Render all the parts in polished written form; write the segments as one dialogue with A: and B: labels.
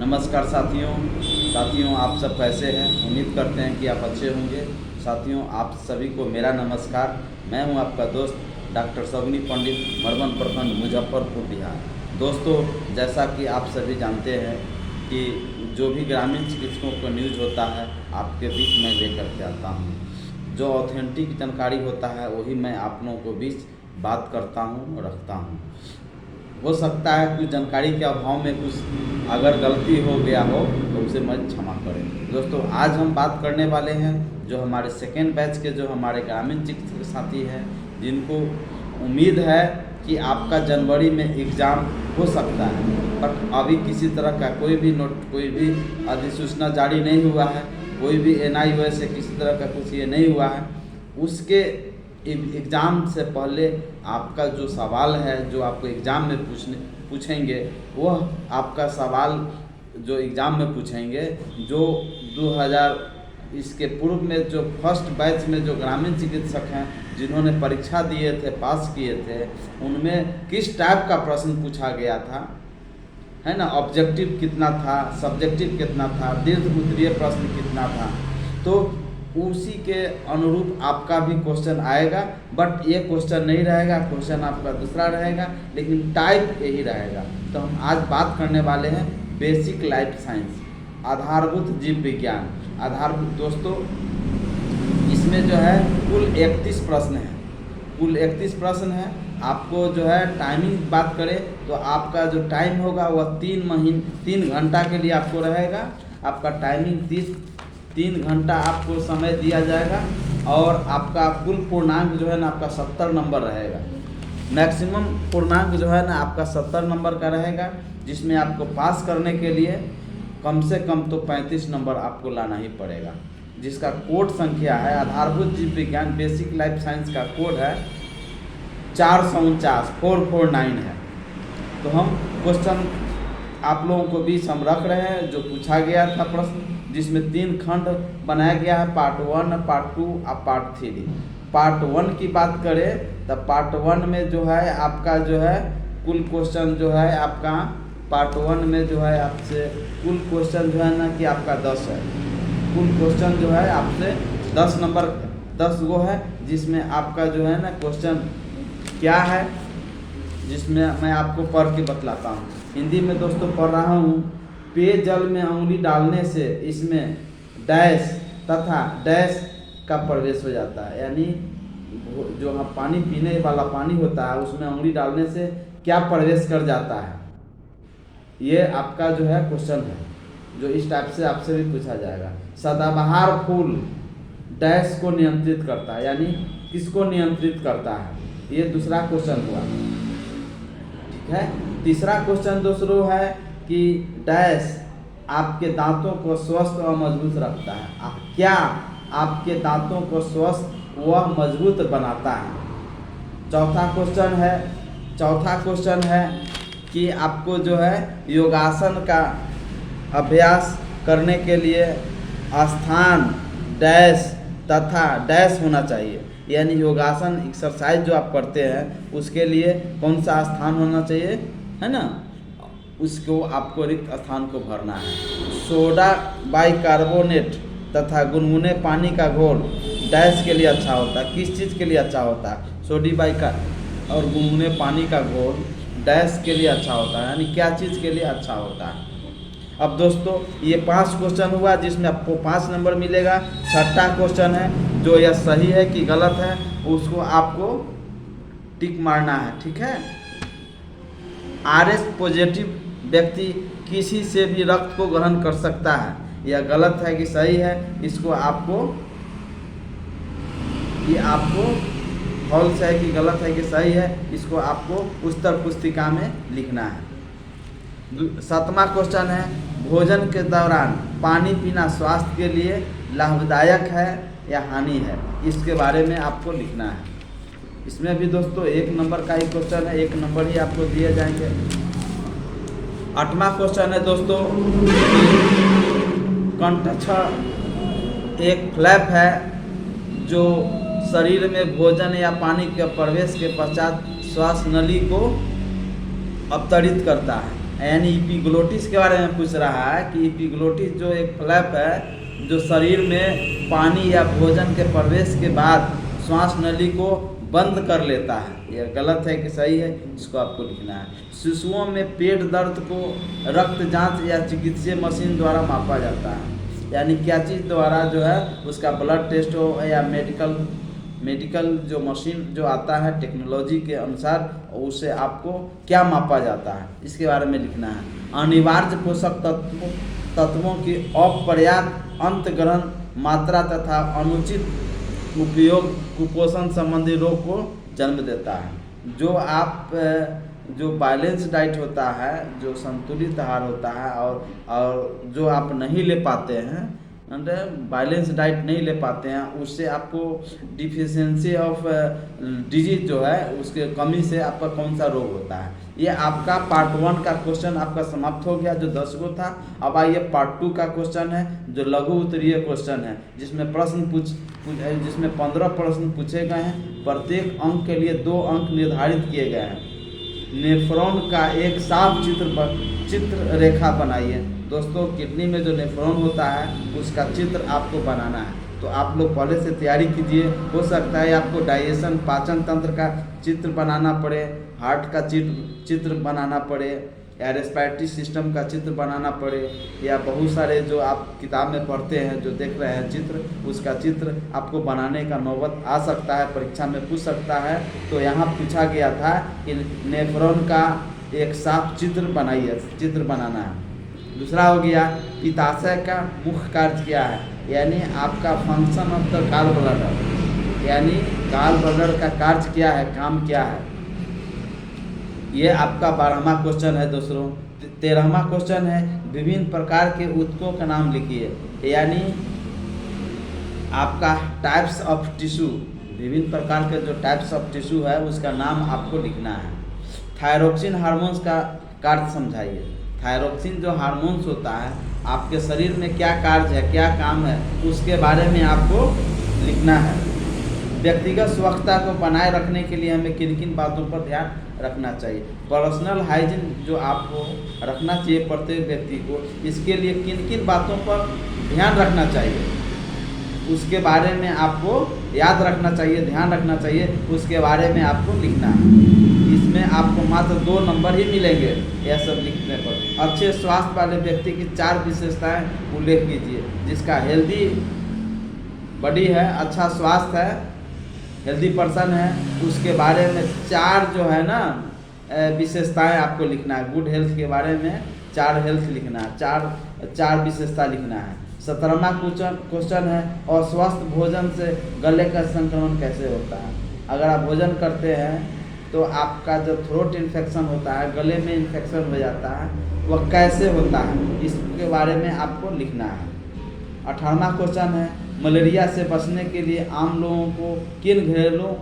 A: नमस्कार साथियों आप सब कैसे हैं। उम्मीद करते हैं कि आप अच्छे होंगे। साथियों, आप सभी को मेरा नमस्कार। मैं हूं आपका दोस्त डॉक्टर सवनी पंडित, मरवन प्रखंड, मुजफ्फरपुर, बिहार। दोस्तों, जैसा कि आप सभी जानते हैं कि जो भी ग्रामीण चिकित्सकों का न्यूज़ होता है आपके बीच में लेकर के आता हूँ। जो ऑथेंटिक जानकारी होता है वही मैं आप लोगों को बीच बात करता हूँ और रखता हूँ। हो सकता है कुछ जानकारी के अभाव में कुछ अगर गलती हो गया हो तो उसे मत क्षमा करें। दोस्तों, आज हम बात करने वाले हैं जो हमारे सेकेंड बैच के जो हमारे ग्रामीण चिकित्सक साथी हैं, जिनको उम्मीद है कि आपका जनवरी में एग्ज़ाम हो सकता है, बट अभी किसी तरह का कोई भी अधिसूचना जारी नहीं हुआ है, कोई भी NIOS से किसी तरह का कुछ ये नहीं हुआ है। उसके एग्ज़ाम से पहले आपका जो सवाल है जो आपको एग्ज़ाम में पूछेंगे, वह आपका सवाल जो एग्ज़ाम में पूछेंगे, जो 2000 इसके पूर्व में जो फर्स्ट बैच में जो ग्रामीण चिकित्सक हैं जिन्होंने परीक्षा दिए थे, पास किए थे, उनमें किस टाइप का प्रश्न पूछा गया था, है ना। ऑब्जेक्टिव कितना था, सब्जेक्टिव कितना था, दीर्घ उत्तरीय प्रश्न कितना था, तो उसी के अनुरूप आपका भी क्वेश्चन आएगा। बट ये क्वेश्चन नहीं रहेगा, क्वेश्चन आपका दूसरा रहेगा, लेकिन टाइप यही रहेगा। तो हम आज बात करने वाले हैं बेसिक लाइफ साइंस, आधारभूत जीव विज्ञान। आधारभूत दोस्तों, इसमें जो है कुल 31 प्रश्न हैं। कुल 31 प्रश्न हैं। आपको जो है टाइमिंग बात करें तो आपका जो टाइम होगा वह 3 घंटा के लिए आपको रहेगा। आपका टाइमिंग 3 घंटा आपको समय दिया जाएगा और आपका कुल पूर्णांक जो है ना आपका 70 नंबर रहेगा। मैक्सिमम पूर्णांक जो है ना आपका 70 नंबर का रहेगा, जिसमें आपको पास करने के लिए कम से कम तो 35 नंबर आपको लाना ही पड़ेगा, जिसका कोड संख्या है आधारभूत जीव विज्ञान बेसिक लाइफ साइंस का कोड है 449 है। तो हम क्वेश्चन आप लोगों को बीच हम रख रहे हैं जो पूछा गया था प्रश्न, जिसमें 3 खंड बनाया गया है, पार्ट 1, पार्ट 2 और पार्ट 3। पार्ट 1 की बात करें तो पार्ट 1 में जो है आपका जो है कुल क्वेश्चन जो है आपका पार्ट 1 में जो है आपसे कुल क्वेश्चन जो है ना कि आपका 10 है। कुल क्वेश्चन जो है आपसे 10 नंबर 10 वो है, जिसमें आपका जो है ना क्वेश्चन क्या है, जिसमें मैं आपको पढ़ के बतलाता हूँ। हिंदी में दोस्तों पढ़ रहा हूँ। पेयजल में उंगली डालने से इसमें डैश तथा डैश का प्रवेश हो जाता है, यानी जो हम पानी पीने वाला पानी होता है उसमें उंगली डालने से क्या प्रवेश कर जाता है। ये आपका जो है क्वेश्चन है, जो इस टाइप से आपसे भी पूछा जाएगा। सदाबहार फूल डैश को नियंत्रित करता है, यानी किसको नियंत्रित करता है, ये दूसरा क्वेश्चन हुआ। ठीक है। तीसरा क्वेश्चन दोस्तों है कि डैश आपके दांतों को स्वस्थ और मजबूत रखता है। क्या आपके दांतों को स्वस्थ व मजबूत बनाता है। चौथा क्वेश्चन है कि आपको जो है योगासन का अभ्यास करने के लिए स्थान डैश तथा डैश होना चाहिए, यानी योगासन एक्सरसाइज जो आप करते हैं उसके लिए कौन सा स्थान होना चाहिए, है ना, उसको आपको रिक्त स्थान को भरना है। सोडा बाइकार्बोनेट तथा गुनगुने पानी का घोल डैश के लिए अच्छा होता है। किस चीज़ के लिए अच्छा होता है? सोडी और गुनगुने पानी का घोल डैश के लिए अच्छा होता है, यानी क्या चीज़ के लिए अच्छा होता है। अब दोस्तों, ये 5 क्वेश्चन हुआ जिसमें आपको 5 नंबर मिलेगा। छठा क्वेश्चन है जो यह सही है कि गलत है, उसको आपको टिक मारना है। ठीक है। RH पॉजिटिव व्यक्ति किसी से भी रक्त को ग्रहण कर सकता है, यह गलत है कि सही है, इसको आपको फॉल्स है कि गलत है कि सही है, इसको आपको उत्तर पुस्तिका में लिखना है। 7वां क्वेश्चन है भोजन के दौरान पानी पीना स्वास्थ्य के लिए लाभदायक है या हानि है, इसके बारे में आपको लिखना है। इसमें भी दोस्तों 1 नंबर का ही क्वेश्चन है, 1 नंबर ही आपको दिए जाएंगे। 8वां क्वेश्चन है दोस्तों, कंठस्थ एक फ्लैप है जो शरीर में भोजन या पानी के प्रवेश के पश्चात श्वास नली को अवतरित करता है, यानी इपिग्लोटिस के बारे में पूछ रहा है कि इपिग्लोटिस जो एक फ्लैप है जो शरीर में पानी या भोजन के प्रवेश के बाद श्वास नली को बंद कर लेता है। यह गलत है कि सही है, इसको आपको लिखना है। शिशुओं में पेट दर्द को रक्त जांच या चिकित्सीय मशीन द्वारा मापा जाता है। यानी क्या चीज़ द्वारा जो है उसका ब्लड टेस्ट हो या मेडिकल जो मशीन जो आता है टेक्नोलॉजी के अनुसार, उससे आपको क्या मापा जाता है, इसके बारे में लिखना है। अनिवार्य पोषक तत्वों की अपर्याप्त अंतग्रहण मात्रा तथा अनुचित उपयोग कुपोषण संबंधी रोग को जन्म देता है। जो बैलेंस डाइट होता है, जो संतुलित आहार होता है और जो आप नहीं ले पाते हैं, बैलेंस डाइट नहीं ले पाते हैं, उससे आपको डिफिशियंसी ऑफ डिजीज जो है उसके कमी से आपका कौन सा रोग होता है। ये आपका पार्ट 1 का क्वेश्चन आपका समाप्त हो गया जो 10 गो था। अब आइए पार्ट 2 का क्वेश्चन है जो लघु उत्तरीय क्वेश्चन है, जिसमें 15 प्रश्न पूछे गए हैं। प्रत्येक अंक के लिए 2 अंक निर्धारित किए गए हैं। नेफ्रॉन का एक साफ चित्र रेखा बनाइए। दोस्तों किडनी में जो नेफ्रॉन होता है उसका चित्र आपको बनाना है, तो आप लोग पहले से तैयारी कीजिए। हो सकता है आपको डाइजेशन पाचन तंत्र का चित्र बनाना पड़े, हार्ट का चित्र बनाना पड़े, या रेस्पिरेटरी सिस्टम का चित्र बनाना पड़े, या बहुत सारे जो आप किताब में पढ़ते हैं जो देख रहे हैं चित्र, उसका चित्र आपको बनाने का नौबत आ सकता है, परीक्षा में पूछ सकता है। तो यहाँ पूछा गया था कि नेफ्रॉन का एक साफ चित्र बनाइए, चित्र बनाना है। दूसरा हो गया पित्ताशय का मुख्य कार्य क्या है, यानी आपका function of the gall bladder, यानी गॉल ब्लैडर का कार्य क्या है, काम क्या है। ये आपका 12वां क्वेश्चन है दोस्तों। 13वां क्वेश्चन है विभिन्न प्रकार के ऊतकों का नाम लिखिए, यानी आपका टाइप्स ऑफ टिश्यू, विभिन्न प्रकार के जो टाइप्स ऑफ टिश्यू है उसका नाम आपको लिखना है। थायरोक्सिन हार्मोन्स का कार्य समझाइए। थायरोक्सिन जो हार्मोन्स होता है आपके शरीर में क्या कार्य है, क्या काम है, उसके बारे में आपको लिखना है। व्यक्तिगत स्वच्छता को बनाए रखने के लिए हमें किन किन बातों पर ध्यान रखना चाहिए। पर्सनल हाइजीन जो आपको रखना चाहिए प्रत्येक व्यक्ति को, इसके लिए किन किन बातों पर ध्यान रखना चाहिए उसके बारे में आपको याद रखना चाहिए, ध्यान रखना चाहिए, उसके बारे में आपको लिखना है। इसमें आपको मात्र 2 नंबर ही मिलेंगे यह सब लिखने पर। अच्छे स्वास्थ्य वाले व्यक्ति की 4 विशेषताएं उल्लेख कीजिए। जिसका हेल्दी बॉडी है, अच्छा स्वास्थ्य है, हेल्दी पर्सन है, उसके बारे में 4 जो है ना विशेषताएं आपको लिखना है। गुड हेल्थ के बारे में 4 हेल्थ लिखना है, 4 विशेषता लिखना है। 17वां क्वेश्चन है अस्वस्थ भोजन से गले का संक्रमण कैसे होता है। अगर आप भोजन करते हैं तो आपका जो थ्रोट इन्फेक्शन होता है, गले में इन्फेक्शन हो जाता है, वह कैसे होता है, इसके बारे में आपको लिखना है। 18वां क्वेश्चन है मलेरिया से बचने के लिए आम लोगों को किन घरेलू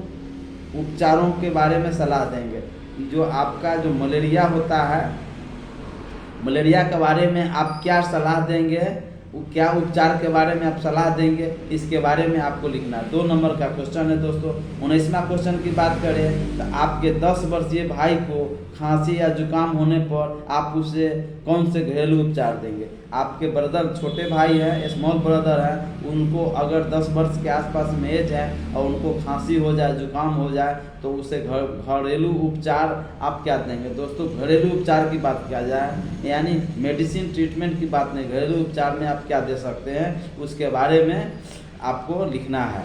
A: उपचारों के बारे में सलाह देंगे। जो आपका जो मलेरिया होता है, मलेरिया के बारे में आप क्या सलाह देंगे, क्या उपचार के बारे में आप सलाह देंगे, इसके बारे में आपको लिखना है। 2 नंबर का क्वेश्चन है दोस्तों। 19वां क्वेश्चन की बात करें तो आपके 10 वर्षीय भाई को खांसी या जुकाम होने पर आप उसे कौन से घरेलू उपचार देंगे। आपके ब्रदर छोटे भाई हैं, स्मॉल ब्रदर हैं, उनको अगर 10 वर्ष के आसपास में एज है और उनको खांसी हो जाए, जुकाम हो जाए, तो उसे घरेलू उपचार आप क्या देंगे। दोस्तों घरेलू उपचार की बात किया जाए, यानी मेडिसिन ट्रीटमेंट की बात नहीं, घरेलू उपचार में आप क्या दे सकते हैं उसके बारे में आपको लिखना है।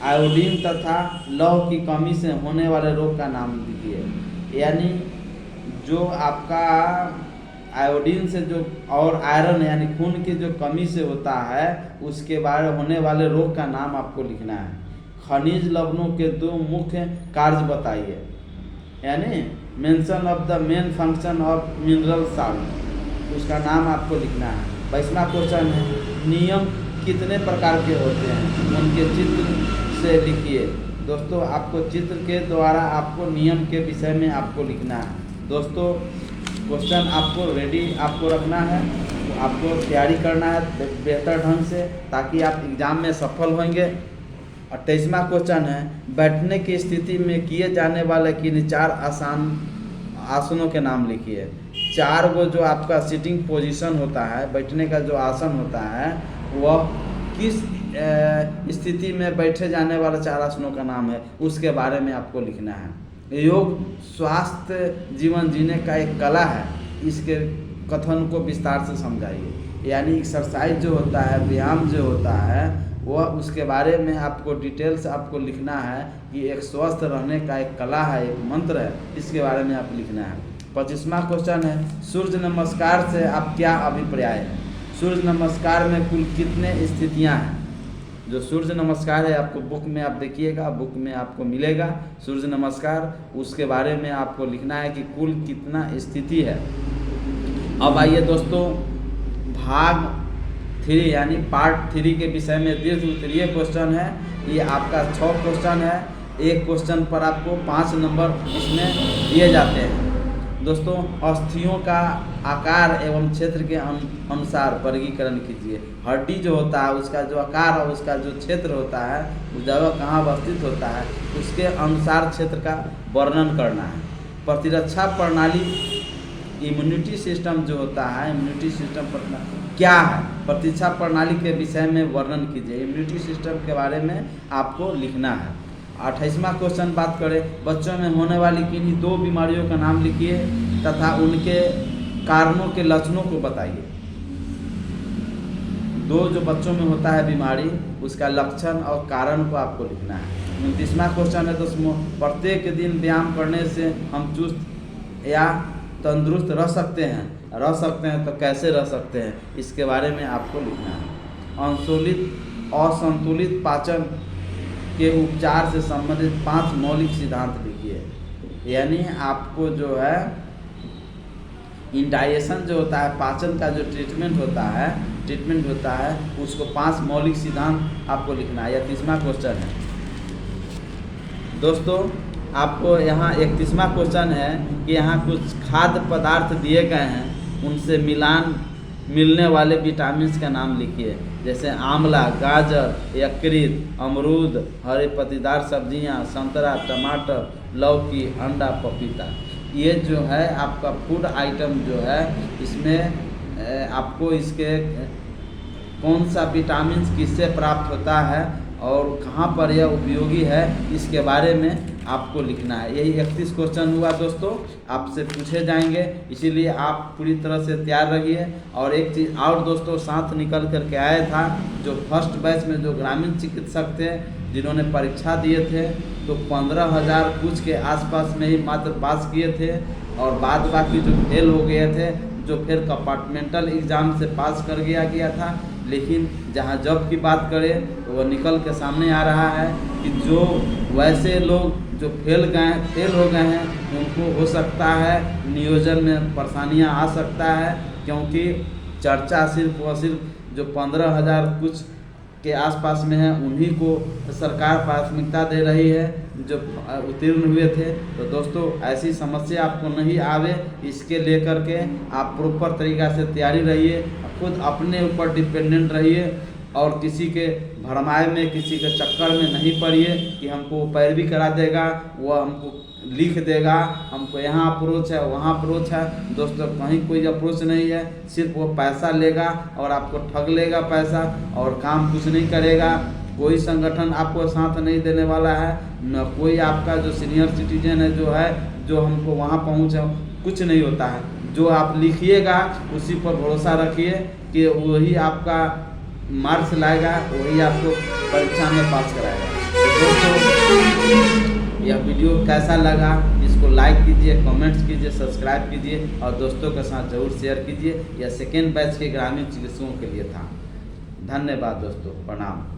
A: आयोडीन तथा लौह की कमी से होने वाले रोग का नाम लिखिए, यानी जो आपका आयोडीन से जो और आयरन यानी खून की जो कमी से होता है उसके बारे होने वाले रोग का नाम आपको लिखना है। खनिज लवणों के 2 मुख्य कार्य बताइए, यानी mention of the main function of mineral salt, उसका नाम आपको लिखना है। 22वां क्वेश्चन है नियम कितने प्रकार के होते हैं, उनके चित्र से लिखिए। दोस्तों आपको चित्र के द्वारा आपको नियम के विषय में आपको लिखना है। दोस्तों क्वेश्चन आपको रेडी आपको रखना है, आपको तैयारी करना है बेहतर ढंग से, ताकि आप एग्ज़ाम में सफल होंगे। 28वां क्वेश्चन है बैठने की स्थिति में किए जाने वाले किन 4 आसान आसनों के नाम लिखिए। 4 गो जो आपका सिटिंग पोजीशन होता है, बैठने का जो आसन होता है, वह किस स्थिति में बैठे जाने वाला 4 आसनों का नाम है, उसके बारे में आपको लिखना है। योग स्वास्थ्य जीवन जीने का एक कला है, इसके कथन को विस्तार से समझाइए। यानी एक्सरसाइज जो होता है, व्यायाम जो होता है, वह उसके बारे में आपको डिटेल्स आपको लिखना है कि एक स्वस्थ रहने का एक कला है, एक मंत्र है, इसके बारे में आप लिखना है। 25वां क्वेश्चन है, सूर्य नमस्कार से आप क्या अभिप्राय है? सूर्य नमस्कार में कुल कितने स्थितियां हैं? जो सूर्य नमस्कार है आपको बुक में आप देखिएगा, बुक में आपको मिलेगा सूर्य नमस्कार, उसके बारे में आपको लिखना है कि कुल कितना स्थिति है। अब आइए दोस्तों, भाग 3 यानी पार्ट 3 के विषय में दीर्घ उत्तरीय क्वेश्चन है। ये आपका 6 क्वेश्चन है, एक क्वेश्चन पर आपको 5 नंबर इसमें दिए जाते हैं। दोस्तों, अस्थियों का आकार एवं क्षेत्र के अनुसार वर्गीकरण कीजिए। हड्डी जो होता है उसका जो आकार और उसका जो क्षेत्र होता है, उस जगह कहाँ अवस्थित होता है, उसके अनुसार क्षेत्र का वर्णन करना है। प्रतिरक्षा प्रणाली, इम्यूनिटी सिस्टम जो होता है, इम्यूनिटी सिस्टम क्या है, प्रतिरक्षा प्रणाली के विषय में वर्णन कीजिए। इम्यूनिटी सिस्टम के बारे में आपको लिखना है। 28वां क्वेश्चन बात करें, बच्चों में होने वाली किन्हीं 2 बीमारियों का नाम लिखिए तथा उनके कारणों के लक्षणों को बताइए। 2 जो बच्चों में होता है बीमारी, उसका लक्षण और कारण को आपको लिखना है। 29वां क्वेश्चन है दोस्तों, प्रत्येक दिन व्यायाम करने से हम चुस्त या तंदुरुस्त रह सकते हैं? रह सकते हैं तो कैसे रह सकते हैं, इसके बारे में आपको लिखना है। असंतुलित पाचन के उपचार से संबंधित 5 मौलिक सिद्धांत लिखिए। यानी आपको जो है इंडाइजेशन जो होता है, पाचन का जो ट्रीटमेंट होता है उसको 5 मौलिक सिद्धांत आपको लिखना है। 31वां क्वेश्चन है दोस्तों, आपको यहाँ 31वां क्वेश्चन है कि यहाँ कुछ खाद्य पदार्थ दिए गए हैं, उनसे मिलने वाले विटामिन का नाम लिखिए। जैसे आंवला, गाजर, यकृत, अमरूद, हरे पत्तेदार सब्जियां, संतरा, टमाटर, लौकी, अंडा, पपीता। ये जो है आपका फूड आइटम जो है, इसमें आपको इसके कौन सा विटामिन किससे प्राप्त होता है और कहाँ पर यह उपयोगी है, इसके बारे में आपको लिखना है। यही 31 क्वेश्चन हुआ दोस्तों, आपसे पूछे जाएंगे, इसीलिए आप पूरी तरह से तैयार रहिए। और एक चीज़ और दोस्तों, साथ निकल कर के आया था, जो फर्स्ट बैच में जो ग्रामीण चिकित्सक थे जिन्होंने परीक्षा दिए थे, तो 15,000 कुछ के आसपास में ही मात्र पास किए थे, और बाद बाकी जो फेल हो गए थे, जो फिर कंपार्टमेंटल एग्ज़ाम से पास कर गया था। लेकिन जहाँ जॉब की बात करें तो वह निकल के सामने आ रहा है कि जो वैसे लोग जो फेल हो गए हैं, उनको हो सकता है नियोजन में परेशानियां आ सकता है, क्योंकि चर्चा सिर्फ और सिर्फ जो 15,000 कुछ के आसपास में है उन्हीं को सरकार प्राथमिकता दे रही है जो उत्तीर्ण हुए थे। तो दोस्तों, ऐसी समस्या आपको नहीं आवे, इसके लेकर के आप प्रॉपर तरीक़ा से तैयारी रहिए, खुद अपने ऊपर डिपेंडेंट रहिए और किसी के भरमाए में, किसी के चक्कर में नहीं पड़िए कि हमको पैरवी करा देगा, वह हमको लिख देगा, हमको यहाँ अप्रोच है, वहाँ अप्रोच है। दोस्तों, कहीं कोई अप्रोच नहीं है, सिर्फ वो पैसा लेगा और आपको ठग लेगा पैसा, और काम कुछ नहीं करेगा। कोई संगठन आपको साथ नहीं देने वाला है, न कोई आपका जो सीनियर सिटीजन है जो है, जो हमको वहाँ पहुँचा, कुछ नहीं होता है। जो आप लिखिएगा उसी पर भरोसा रखिए कि वही आपका मार्क्स लाएगा, वही आपको परीक्षा में पास कराएगा। तो दोस्तों, यह वीडियो कैसा लगा, इसको लाइक कीजिए, कमेंट्स कीजिए, सब्सक्राइब कीजिए और दोस्तों के साथ ज़रूर शेयर कीजिए। यह सेकेंड बैच के ग्रामीण चिकित्सकों के लिए था। धन्यवाद दोस्तों, प्रणाम।